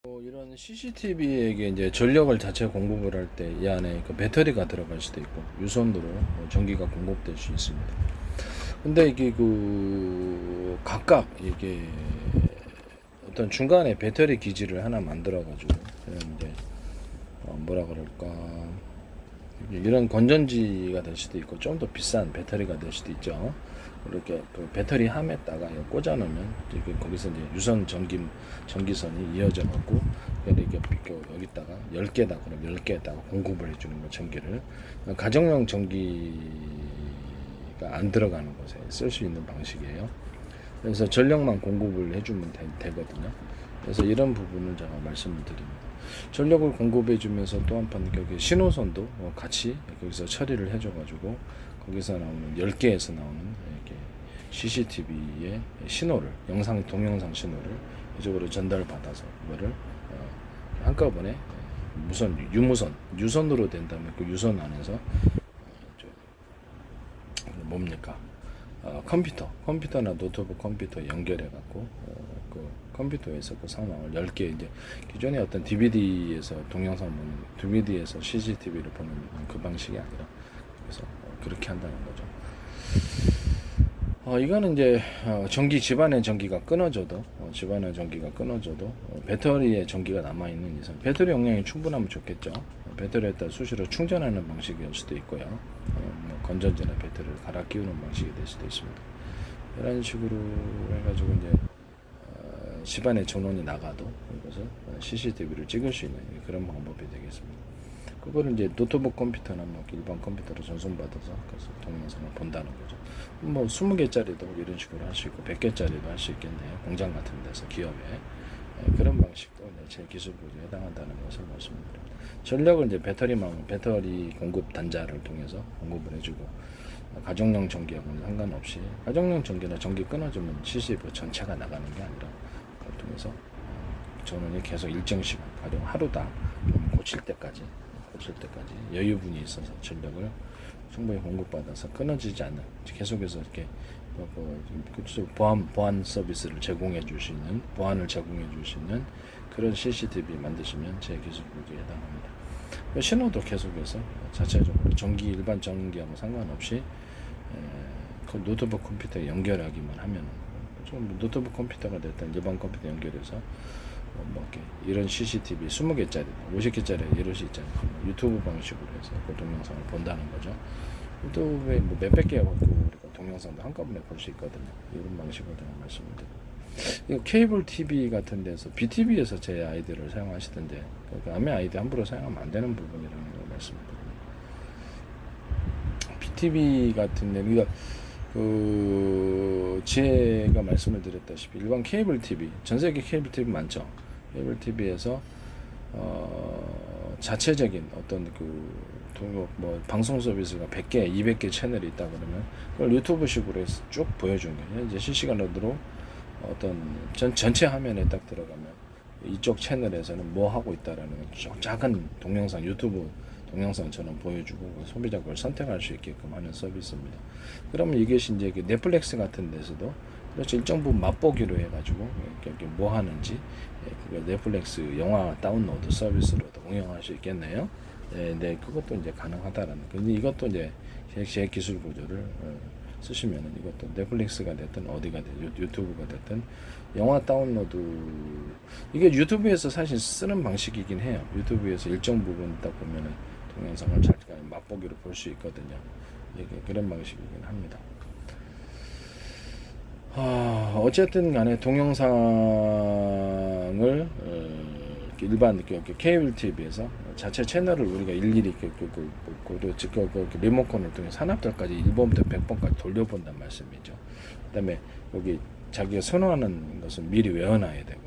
이런 CCTV에게 이제 전력을 자체 공급을 할 때 이 안에 그 배터리가 들어갈 수도 있고 유선으로 전기가 공급될 수 있습니다. 근데 이게 각각 이게 어떤 중간에 배터리 기지를 하나 만들어 가지고 이제 뭐라 그럴까, 이런 건전지가 될 수도 있고 좀 더 비싼 배터리가 될 수도 있죠. 이렇게 그 배터리 함에다가 꽂아 놓으면 거기서 이제 유선 전기선이 이어져 갖고 이렇게 여기다가 10개다 그럼 10개에다가 공급을 해주는 거, 전기를 가정용 전기가 안 들어가는 곳에 쓸 수 있는 방식이에요. 그래서 전력만 공급을 해주면 되거든요. 그래서 이런 부분을 제가 말씀을 드립니다. 전력을 공급해 주면서 또 한편 여기 신호선도 같이 거기서 처리를 해줘 가지고 거기서 나오는 10개에서 나오는 이렇게 CCTV의 신호를, 동영상 신호를 이쪽으로 전달받아서 그거를 한꺼번에 유선으로 된다면 그 유선 안에서 뭡니까? 컴퓨터나 노트북 컴퓨터 연결해 갖고 그 컴퓨터에서 그 상황을 10개, 이제 기존에 어떤 DVD에서 동영상 보는, DVD에서 CCTV를 보는 그 방식이 아니라 그래서 그렇게 한다는 거죠. 이거는 이제 집안의 전기가 끊어져도 배터리에 전기가 남아 있는 이상 배터리 용량이 충분하면 좋겠죠. 배터리에다 수시로 충전하는 방식일 수도 있고요. 건전지나 배터리를 갈아 끼우는 방식이 될 수도 있습니다. 이런 식으로 해가지고 이제 집안에 전원이 나가도 이것을 CCTV를 찍을 수 있는 그런 방법이 되겠습니다. 그거를 이제 노트북 컴퓨터나 일반 컴퓨터로 전송받아서 그래서 동영상을 본다는 거죠. 20개짜리도 이런 식으로 할 수 있고 100개짜리도 할 수 있겠네요. 공장 같은 데서, 기업에. 그런 방식도 제 기술 구조에 해당한다는 것을 말씀드립니다. 전력을 이제 배터리 공급 단자를 통해서 공급을 해주고, 가정용 전기하고는 상관없이 가정용 전기나 전기 끊어지면 CCTV 전체가 나가는 게 아니라 그걸 통해서 전원이 계속 일정 시간, 가령 하루당 고칠 때까지 여유분이 있어서 전력을 충분히 공급받아서 끊어지지 않는, 계속해서 이렇게 보안 서비스를 제공해 줄 수 있는, 보안을 제공해 줄 수 있는 그런 CCTV 만드시면 제 기술 구조에 해당합니다. 신호도 계속해서 자체적으로 일반 전기하고 상관없이 그 노트북 컴퓨터에 연결하기만 하면, 좀 노트북 컴퓨터가 됐든 일반 컴퓨터 연결해서 이렇게 이런 CCTV 20개짜리, 50개짜리 이럴 수 있잖아요. 유튜브 방식으로 해서 그 동영상을 본다는 거죠. 유튜브에 몇백 개가 우리가 동영상도 한꺼번에 볼 수 있거든요. 이런 방식으로 제가 말씀드립니다. 이거 케이블 TV 같은 데서 BTV에서 제 아이디를 사용하시던데, 남의 아이디 함부로 사용하면 안 되는 부분이라는 걸 말씀드립니다. BTV 같은 데는 제가 말씀을 드렸다시피 일반 케이블 TV, 전 세계 케이블 TV 많죠. 케이블 TV에서 자체적인 어떤 방송 서비스가 100개, 200개 채널이 있다 그러면 그걸 유튜브식으로 해서 쭉 보여주는 거예요. 이제 실시간으로 어떤 전체 화면에 딱 들어가면 이쪽 채널에서는 뭐 하고 있다라는 작은 동영상, 유튜브 동영상처럼 보여주고 소비자가 그걸 선택할 수 있게끔 하는 서비스입니다. 그러면 이것이 이제 넷플릭스 같은 데서도 그렇죠, 일정 부분 맛보기로 해가지고 이렇게 뭐 하는지 넷플릭스 영화 다운로드 서비스로도 운영할 수 있겠네요. 네, 그것도 이제 가능하다라는 거. 근데 이것도 이제 제 기술 구조를 쓰시면은 이것도 넷플릭스가 됐든 어디가 됐든 유튜브가 됐든 영화 다운로드, 이게 유튜브에서 사실 쓰는 방식이긴 해요. 유튜브에서 일정 부분 딱 보면은 동영상을 잘 맛보기로 볼 수 있거든요. 이게 그런 방식이긴 합니다. 어쨌든 간에 동영상을 일반 케이블 TV에서 자체 채널을 우리가 일일이 리모컨을 통해 산업들까지 1번부터 100번까지 돌려본단 말씀이죠. 그다음에 여기 자기가 선호하는 것은 미리 외워놔야 되고,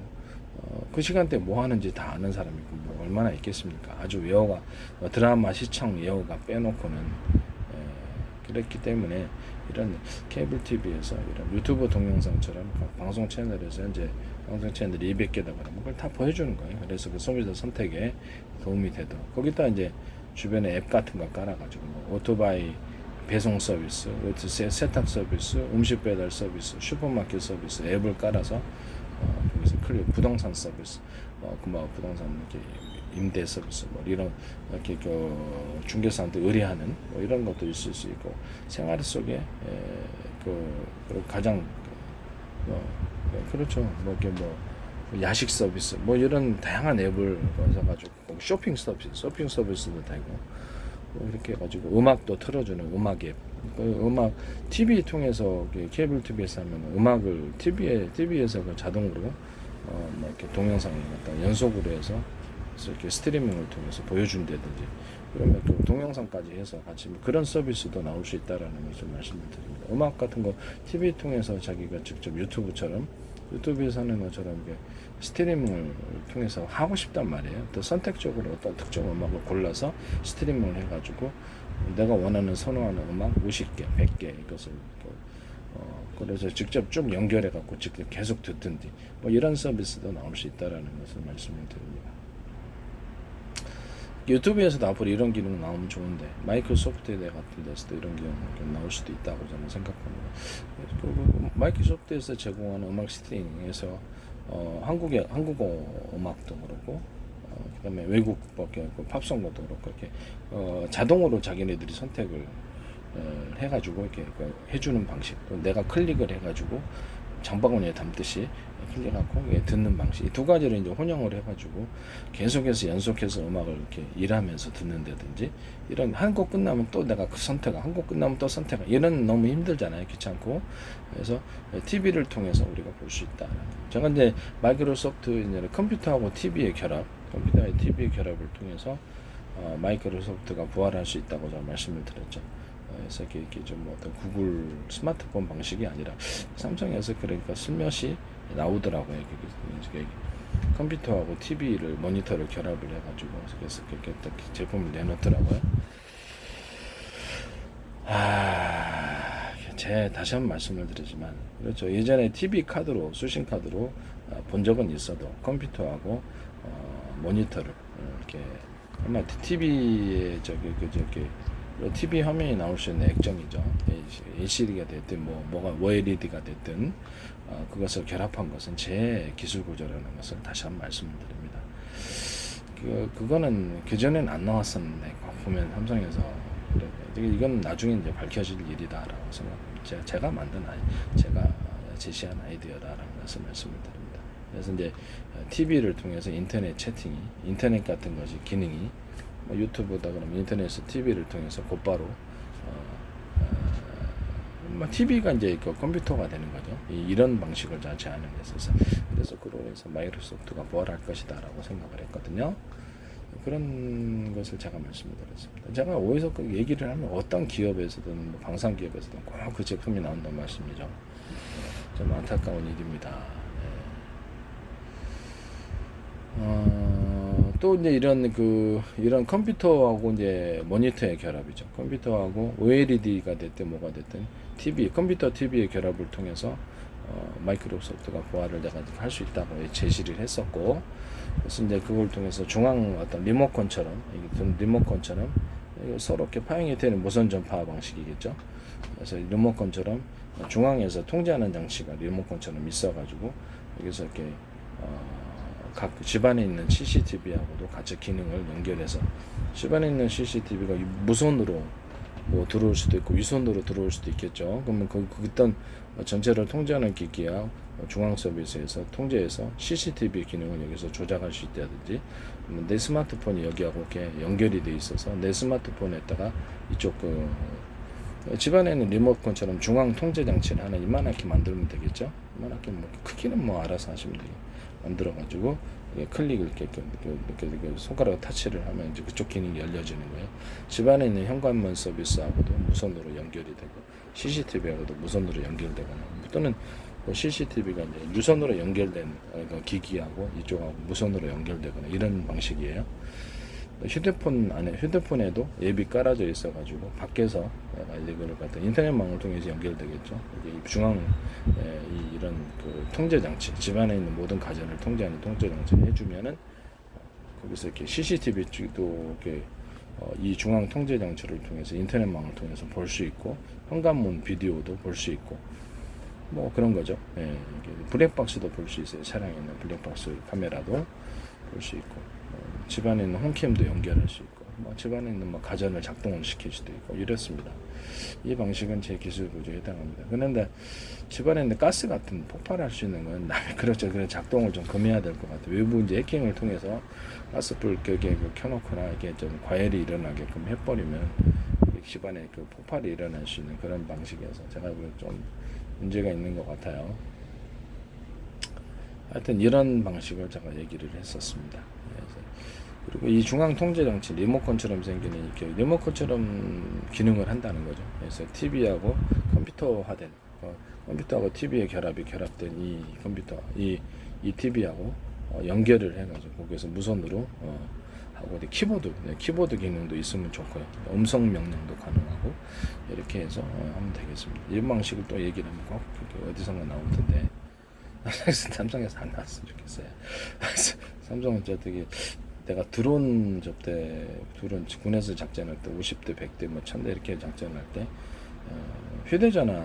그 시간대에 뭐 하는지 다 아는 사람이 뭐 얼마나 있겠습니까? 아주 드라마 시청 예어가 빼놓고는. 그렇기 때문에 이런 케이블 TV에서 이런 유튜브 동영상처럼 방송 채널에서 이제 방송 채널이 200개다 그러면 그걸 다 보여주는 거예요. 그래서 그 소비자 선택에 도움이 되도록 거기다 이제 주변에 앱 같은 거 깔아가지고 오토바이 배송 서비스, 세탁 서비스, 음식 배달 서비스, 슈퍼마켓 서비스 앱을 깔아서 거기서 부동산 서비스 뭐 부동산 이렇게 임대 서비스 뭐 이런 이렇게 그 중개사한테 의뢰하는 뭐 이런 것도 있을 수 있고 생활 속에 그 가장 그렇죠. 뭐 이렇게 뭐 야식 서비스 뭐 이런 다양한 앱을 가지고 쇼핑 서비스도 되고 뭐 이렇게 해가지고 음악도 틀어주는 음악 앱. 음악 TV 통해서 케이블 TV에서 하면 음악을 TV에서 그 자동으로 뭐 이렇게 동영상을 갖다 연속으로 해서 이렇게 스트리밍을 통해서 보여준다든지 그러면 또 동영상까지 해서 같이 뭐 그런 서비스도 나올 수 있다라는 것을 말씀을 드립니다. 음악 같은 거 TV 통해서 자기가 직접 유튜브에서 하는 것처럼 이렇게 스트리밍을 통해서 하고 싶단 말이에요. 또 선택적으로 어떤 특정 음악을 골라서 스트리밍을 해가지고 내가 원하는 선호하는 음악 50개, 100개 이것을 그래서 직접 쭉 연결해갖고 직접 계속 듣든지 뭐 이런 서비스도 나올 수 있다라는 것을 말씀을 드립니다. 유튜브에서도 앞으로 이런 기능 나오면 좋은데 마이크로소프트 같은 데서도 이런 기능 나올 수도 있다고 저는 생각합니다. 그리고 마이크로소프트에서 제공하는 음악 스트리밍에서 한국어 음악도 그렇고 그다음에 외국 팝송도 그렇고 이렇게 자동으로 자기네들이 선택을 해가지고 이렇게 해주는 방식, 또 내가 클릭을 해가지고 장바구니에 담듯이 클릭하고 듣는 방식, 이 두 가지를 이제 혼용을 해가지고 계속해서 연속해서 음악을 이렇게 일하면서 듣는다든지 이런 한 곡 끝나면 또 내가 그 선택을 한 곡 끝나면 또 선택을 이런 너무 힘들잖아요, 귀찮고. 그래서 TV를 통해서 우리가 볼 수 있다. 제가 이제 마이크로소프트 이제 컴퓨터하고 TV의 결합, 컴퓨터의 TV의 결합을 통해서 마이크로소프트가 부활할 수 있다고 제가 말씀을 드렸죠. 그래서 이렇게 좀 어떤 구글 스마트폰 방식이 아니라 삼성에서 그러니까 슬며시 나오더라고요. 이게 컴퓨터하고 TV를 모니터를 결합을 해가지고 그래서 그렇게 제품을 내놓더라고요. 다시 한번 말씀을 드리지만 그렇죠. 예전에 TV 카드로 수신 카드로 본 적은 있어도 컴퓨터하고 모니터를 이렇게 아마 TV에 TV 화면이 나올 수 있는 액정이죠. LCD가 됐든 뭐가 OLED가 됐든 그것을 결합한 것은 제 기술 구조라는 것을 다시 한번 말씀을 드립니다. 그거는 그전엔 안 나왔었는데 보면 삼성에서 이건 나중에 이제 밝혀질 일이다라고 생각합니다. 제가 만든 제가 제시한 아이디어라는 것을 말씀을 드립니다. 그래서 이제 TV를 통해서 인터넷 채팅이 인터넷 같은 것이 기능이 유튜브다 그러면 인터넷에서 TV를 통해서 곧바로 TV가 이제 그 컴퓨터가 되는 거죠. 이런 방식을 제안을 했어서 그래서 그로 해서 마이크로소프트가 부활할 것이다라고 생각을 했거든요. 그런 것을 제가 말씀을 드렸습니다. 제가 어디서 그 얘기를 하면 어떤 기업에서든 뭐 방산 기업에서든 꼭 그 제품이 나온다는 말씀이죠. 좀 안타까운 일입니다. 또 이제 이런 컴퓨터하고 이제 모니터의 결합이죠. 컴퓨터하고 OLED가 됐든 뭐가 됐든 컴퓨터 TV의 결합을 통해서 마이크로소프트가 부활을 내가 할 수 있다고 제시를 했었고, 그래서 이제 그걸 통해서 중앙 어떤 리모컨처럼 서로 이렇게 파형이 되는 무선 전파 방식이겠죠. 그래서 리모컨처럼 중앙에서 통제하는 장치가 리모컨처럼 있어가지고 여기서 이렇게 각 집안에 있는 CCTV하고도 같이 기능을 연결해서 집안에 있는 CCTV가 무선으로 뭐 들어올 수도 있고 위선으로 들어올 수도 있겠죠. 그러면 어떤 전체를 통제하는 기기야 중앙 서비스에서 통제해서 CCTV 기능을 여기서 조작할 수 있다든지, 내 스마트폰이 여기하고 이렇게 연결이 돼 있어서 내 스마트폰에다가 이쪽 집안에는 리모컨처럼 중앙 통제 장치를 하나 이만하게 만들면 되겠죠. 이만하게 뭐 크기는 뭐 알아서 하시면 돼요. 만들어가지고 클릭을 이렇게 손가락 타치를 하면 이제 그쪽 기능이 열려지는 거예요. 집안에 있는 현관문 서비스하고도 무선으로 연결이 되고 CCTV하고도 무선으로 연결되거나, 또는 CCTV가 이제 유선으로 연결된 기기하고 이쪽하고 무선으로 연결되거나 이런 방식이에요. 휴대폰에도 앱이 깔아져 있어가지고 밖에서 이거를 갖다 인터넷망을 통해서 연결되겠죠. 이게 중앙 이런 통제 장치, 집안에 있는 모든 가전을 통제하는 통제 장치를 해주면은 거기서 이렇게 CCTV도 이렇게 이 중앙 통제 장치를 통해서 인터넷망을 통해서 볼 수 있고, 현관문 비디오도 볼 수 있고, 뭐 그런 거죠. 블랙박스도 볼 수 있어요. 차량에 있는 블랙박스 카메라도. 볼 수 있고 집안에 있는 홈캠도 연결할 수 있고 집안에 있는 가전을 작동을 시킬 수도 있고 이렇습니다. 이 방식은 제 기술 구조에 해당합니다. 그런데 집안에 있는 가스 같은 폭발할 수 있는 건 남의 그렇죠. 그런 작동을 좀 금해야 될 것 같아요. 외부 이제 해킹을 통해서 가스불 격에 켜놓거나 이게 좀 과열이 일어나게끔 해버리면 집안에 폭발이 일어날 수 있는 그런 방식이어서 제가 좀 문제가 있는 것 같아요. 하여튼 이런 방식을 제가 얘기를 했었습니다. 그리고 이 중앙 통제 장치 리모컨처럼 생기는 이렇게 리모컨처럼 기능을 한다는 거죠. 그래서 TV하고 컴퓨터화된 컴퓨터하고 TV의 결합된 이 컴퓨터 이 TV하고 연결을 해가지고 거기서 무선으로 하고 키보드 기능도 있으면 좋고요. 음성 명령도 가능하고 이렇게 해서 하면 되겠습니다. 이런 방식을 또 얘기를 하면 꼭 어디선가 나올 텐데 삼성에서 안 나왔으면 좋겠어요. 삼성은 저기 내가 드론 군에서 작전할 때 50대, 100대, 1000대 이렇게 작전할 때 휴대전화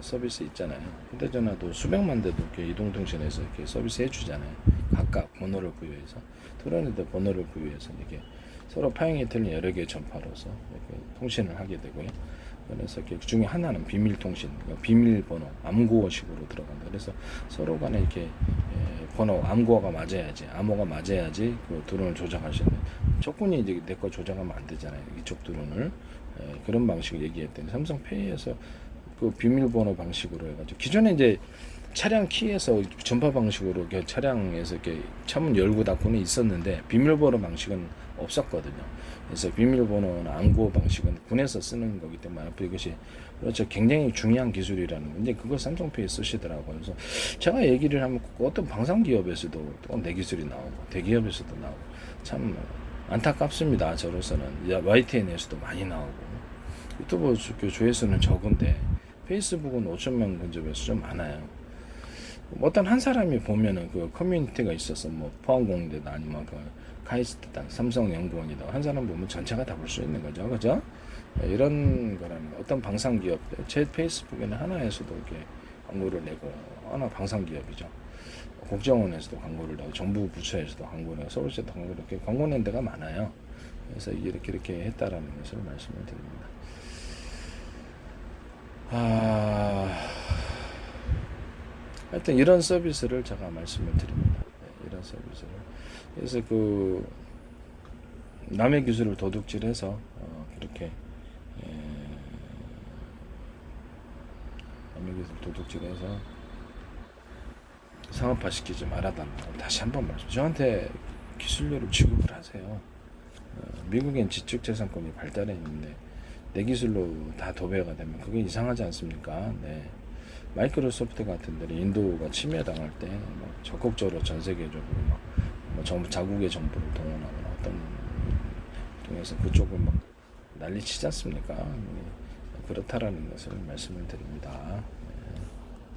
서비스 있잖아요. 휴대전화도 수백만 대도 이렇게 이동통신에서 이렇게 서비스 해주잖아요. 각각 번호를 부여해서 드론에도 번호를 부여해서 이렇게 서로 파형이 틀린 여러 개의 전파로서 이렇게 통신을 하게 되고요. 그래서 그 중에 하나는 비밀 통신, 비밀번호, 암호식으로 들어간다. 그래서 서로 간에 이렇게 번호, 암호가 맞아야지 그 드론을 조작할 수 있는 조건이 이제 내 거 조작하면 안 되잖아요. 이쪽 드론을 그런 방식을 얘기했더니 삼성페이에서 그 비밀번호 방식으로 해가지고 기존에 이제 차량 키에서 전파 방식으로 이렇게 차량에서 이렇게 차문 열고 닫고는 있었는데 비밀번호 방식은 없었거든요. 그래서 비밀번호나 암호 방식은 군에서 쓰는 거기 때문에 이것이 그렇죠. 굉장히 중요한 기술이라는 건데 그걸 삼성페이 쓰시더라고요. 그래서 제가 얘기를 하면 어떤 방산 기업에서도 또 내 기술이 나오고 대기업에서도 나오고 참 안타깝습니다. 저로서는 YTN에서도 많이 나오고 유튜브 조회수는 적은데 페이스북은 5천만 근접해서 좀 많아요. 어떤 한 사람이 보면은 그 커뮤니티가 있어서 포항공대다 아니면 그 카이스트다 삼성연구원이다 한 사람 보면 전체가 다 볼 수 있는 거죠, 그죠? 이런 거라는 어떤 방산기업 제 페이스북에는 하나에서도 이렇게 광고를 내고 하나 방산기업이죠. 국정원에서도 광고를 내고 정부 부처에서도 광고를 내고 서울시도 광고를 이렇게 광고 낸 데가 많아요. 그래서 이렇게 했다라는 것을 말씀을 드립니다. 하여튼 이런 서비스를 제가 말씀을 드립니다. 이런 서비스를. 그래서 그 남의 기술을 도둑질해서 그렇게 남의 기술 도둑질해서 상업화시키지 말아달라고 다시 한번 말씀. 저한테 기술료를 지급을 하세요. 미국엔 지적재산권이 발달해 있는데 내 기술로 다 도배가 되면 그게 이상하지 않습니까? 네. 마이크로소프트 같은 데는 인도가 침해당할 때 적극적으로 전 세계적으로 자국의 정부를 동원하거나 어떤 통해서 그쪽을 난리 치지 않습니까? 그렇다라는 것을 말씀을 드립니다.